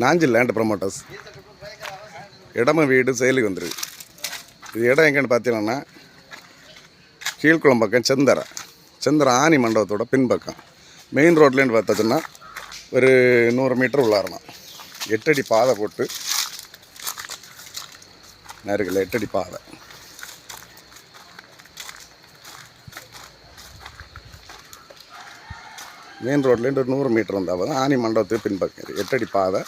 Nanjil land promoters இடமும் வீடு செயலுக்கு வந்துருக்கு. இது இடம் எங்கேன்னு பார்த்தீங்கன்னா கீழ்குளம் பக்கம் செந்தரை ஆனி மண்டபத்தோட பின்பக்கம் மெயின் ரோட்லேருந்து பார்த்தாச்சுன்னா ஒரு 100 மீட்டர் உள்ளாரணும். 8 அடி பாதை போட்டு நேருக்குள்ள 8 அடி பாதை. மெயின் ரோட்லேருந்து ஒரு 100 மீட்டர் வந்தால் தான் ஆனி மண்டபத்துக்கு பின்பக்கம் 8 அடி பாதை.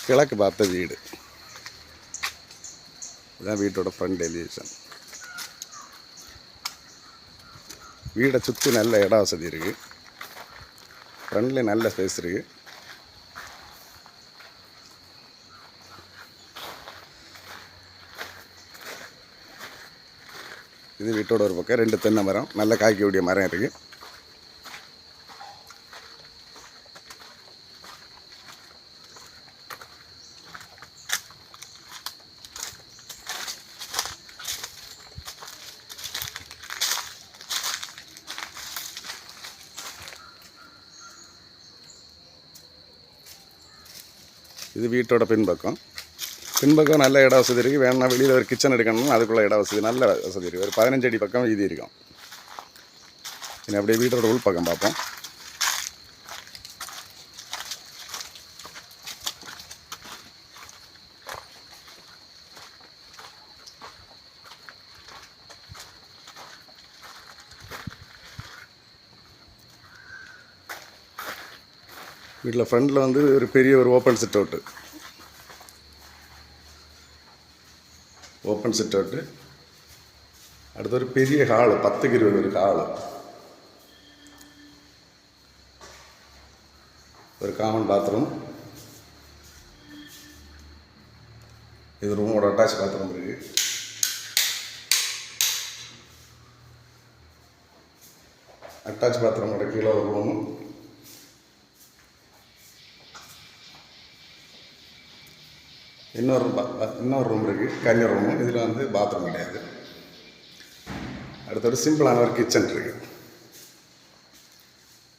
கிழக்கு பார்த்த வீடு. இதுதான் வீட்டோட ஃப்ரண்ட் எலிவேஷன். வீடை சுற்றி நல்ல இட வசதி இருக்குது. ஃப்ரண்ட்லேயும் நல்ல ஸ்பேஸ் இருக்குது. இது வீட்டோட ஒரு பக்கம் 2 தென்னை மரம், நல்ல காய்க்கக்கூடிய மரம் இருக்குது. இது வீட்டோட பின்பக்கம் நல்ல இட வசதி இருக்குது. வேணும்னா வெளியில் ஒரு கிச்சன் எடுக்கணும்னா அதுக்குள்ள இட வசதி நல்ல வசதி இருக்குது. ஒரு 15 அடி பக்கம் வீதி இருக்கும். இனி அப்படியே வீட்டோட உள் பக்கம் பார்ப்போம். வீட்டில் ஃப்ரண்டில் வந்து ஒரு பெரிய ஒரு ஓப்பன் சிட் அவுட்டு. அடுத்து ஒரு பெரிய ஹாலு, 10க்கு 20 ஒரு ஹாலு. ஒரு காமன் பாத்ரூம். இது ரூமோட அட்டாச் பாத்ரூம் இருக்குது. அட்டாச் பாத்ரூமோட கீழே ஒரு ரூமு. இன்னொரு ரூம் இருக்குது, கன்னி ரூமு. இதில் வந்து பாத்ரூம் கிடையாது. அடுத்த ஒரு சிம்பிளான ஒரு கிச்சன் இருக்குது.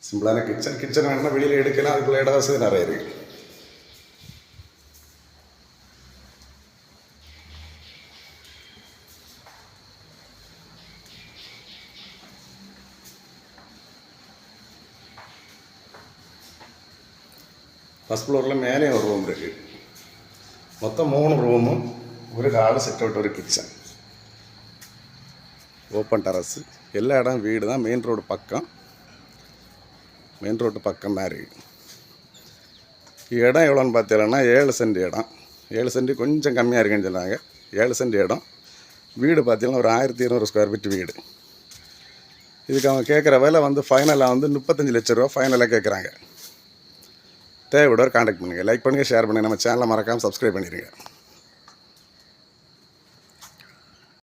சிம்பிளான கிச்சன் வேணும்னா வெளியில் எடுக்கலாம். அதுக்குள்ள இட வசதி நிறைய இருக்குது. ஃபஸ்ட் ஃப்ளோரில் மேலே ஒரு ரூம் இருக்குது. மொத்தம் 3 ரூமும் ஒரு ஹாலு, சிட் அவுட், ஒரு கிச்சன், ஓப்பன் டெரஸு. எல்லா இடம் வீடு தான். மெயின் ரோடு பக்கம் தான் இருக்குது. இடம் எவ்வளோன்னு பார்த்தீங்கன்னா 7 சென்ட் இடம். 7 சென்ட் கொஞ்சம் கம்மியாக இருக்குன்னு சொன்னாங்க. 7 சென்ட் இடம். வீடு பார்த்தீங்கன்னா ஒரு 1200 ஸ்கொயர் ஃபீட் வீடு. இதுக்கு அவங்க கேட்குற விலை வந்து ஃபைனலாக வந்து 35 லட்ச ரூபா ஃபைனலாக கேட்குறாங்க. தேவையோட கான்டாக்ட் பண்ணுங்கள். லைக் பண்ணுங்கள், ஷேர் பண்ணுங்கள். நம்ம சேனலை மறக்காமல் சப்ஸ்கிரைப் பண்ணிடுங்க.